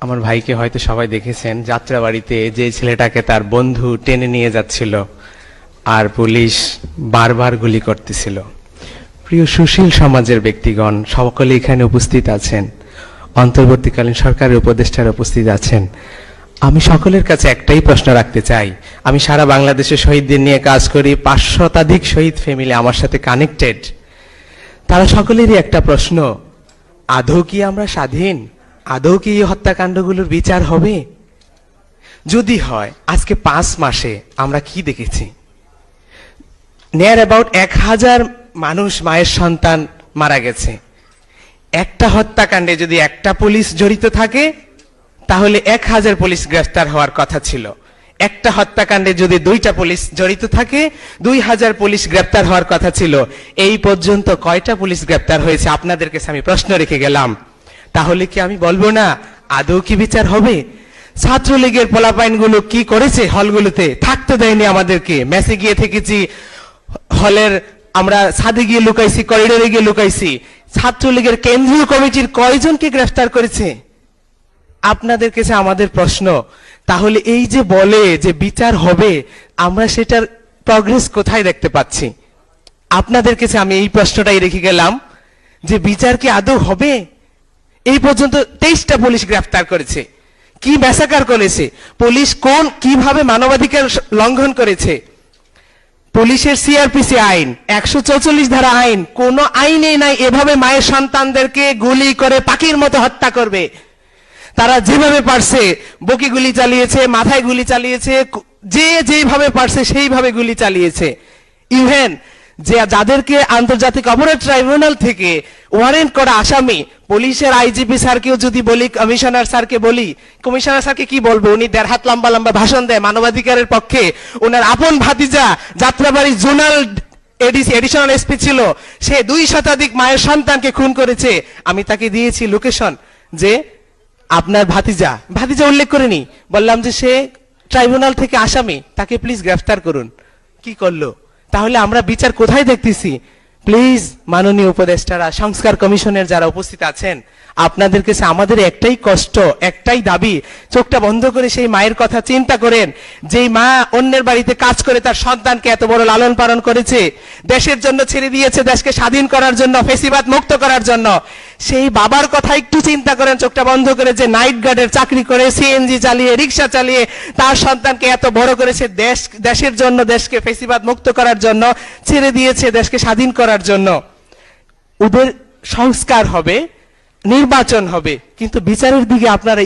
আমার ভাইকে হয়তো সবাই দেখেছেন, যাত্রাবাড়িতে যে ছেলেটাকে তার বন্ধু টেনে নিয়ে যাচ্ছিল আর পুলিশ বারবার গুলি করতেছিল। প্রিয় সুশীল সমাজের ব্যক্তিগণ সকলে এখানে উপস্থিত আছেন, অন্তর্বর্তীকালীন সরকারের উপদেষ্টারা উপস্থিত আছেন। আমি সকলের কাছে একটাই প্রশ্ন রাখতে চাই। আমি সারা বাংলাদেশে শহীদদের নিয়ে কাজ করি, 500 শতাধিক শহীদ ফ্যামিলি আমার সাথে কানেক্টেড। তারা সকলেরই একটা প্রশ্ন, আদৌ কি আমরা স্বাধীন? আদৌ কি এই হত্যাকাণ্ডগুলোর বিচার হবে? যদি হয়, আজকে 5 মাসে আমরা কি দেখেছি? নিয়ার অ্যাবাউট 1000 মানুষ, মায়ের সন্তান মারা গেছে। একটা হত্যাকাণ্ডে যদি একটা পুলিশ জড়িত থাকে তাহলে 1000 পুলিশ গ্রেফতার হওয়ার কথা ছিল। একটা হত্যাকাণ্ডে যদি 2টা পুলিশ জড়িত থাকে 2000 পুলিশ গ্রেফতার হওয়ার কথা ছিল। এই পর্যন্ত কয়টা পুলিশ গ্রেফতার হয়েছে? আপনাদের কাছে আমি প্রশ্ন রেখে গেলাম। তাহলে কি আমি বলবো না আদৌ কি বিচার হবে? ছাত্রলীগের পোলাপাইনগুলো কি করেছে? হলগুলোতে থাকতে দেয়নি আমাদেরকে। মেসে গিয়ে থেকেছি, হলের আমরা ছাদে গিয়ে লুকাইছি, করিডোরে গিয়ে লুকাইছি। ছাত্রলীগের কেন্দ্রীয় কমিটির কয়জনকে গ্রেফতার করেছে? আপনাদের কাছে আমাদের প্রশ্ন, তাহলে এই যে বলে যে বিচার হবে, আমরা সেটার প্রগ্রেস কোথায় দেখতে পাচ্ছি? আপনাদের কাছে আমি এই প্রশ্নটাই রেখে গেলাম যে বিচার কি আদৌ হবে? এই পর্যন্ত 23টা পুলিশ গ্রেফতার করেছে। কি ম্যাসাকার করেছে পুলিশ? কিভাবে মানবাধিকার লঙ্ঘন করেছে? পুলিশের সিআরপিসি আইন, 144 ধারা আইন, কোন আইনেই নাই এভাবে মায়ের সন্তানদেরকে গুলি করে পাখির মতো হত্যা করবে। তারা যেভাবে পারছে বুকে গুলি চালিয়েছে, মাথায় গুলি চালিয়েছে, যে যেভাবে পারছে সেইভাবে গুলি চালিয়েছে। ইভেন যে যাদেরকে আন্তর্জাতিক অপরাধ ট্রাইব্যুনাল থেকে ওয়ারেন্ট করা আসামি, পুলিশের আইজিপি স্যারকেও যদি বলি, কমিশনার স্যারকে বলি, কমিশনার স্যারকে কি বলবো? উনি 1.5 হাত লম্বা লম্বা ভাষণ দেয় মানবাধিকারের পক্ষে। ওনার আপন ভাতিজা যাত্রাবাড়ি জোনাল এডিশনাল এসপি ছিল, সে 2 শতাধিক মায়ের সন্তানকে খুন করেছে। আমি তাকে দিয়েছি লোকেশন, যে আপনার ভাতিজা উল্লেখ করিনি, বললাম যে সে ট্রাইব্যুনাল থেকে আসামি, তাকে প্লিজ গ্রেফতার করুন। কি করলো? তাহলে আমরা বিচার কোথায় দেখতেছি? প্লিজ মাননীয় উপদেষ্টারা, সংস্কার কমিশনের যারা উপস্থিত আছেন, আপনাদের কাছে আমাদের একটাই কষ্ট, একটাই দাবি, চোখটা বন্ধ করে সেই মায়ের কথা চিন্তা করেন, যেই মা অন্যের বাড়িতে কাজ করে তার সন্তানকে এত বড় লালন পালন করেছে, দেশের জন্য ছেড়ে দিয়েছে, দেশকে স্বাধীন করার জন্য, ফেসিবাদ মুক্ত করার জন্য। সেই বাবার কথা একটু চিন্তা করেন, চোখটা বন্ধ করে, যে নাইট গার্ডের চাকরি করে, সিএনজি চালিয়ে, রিক্সা চালিয়ে তার সন্তানকে এত বড় করেছে, দেশের জন্য, দেশকে ফেসিবাদ মুক্ত করার জন্য ছেড়ে দিয়েছে, দেশকে স্বাধীন করার জন্য। ওদের সংস্কার হবে, নির্বাচন হবে, কিন্তু বিচারের দিকে আপনারা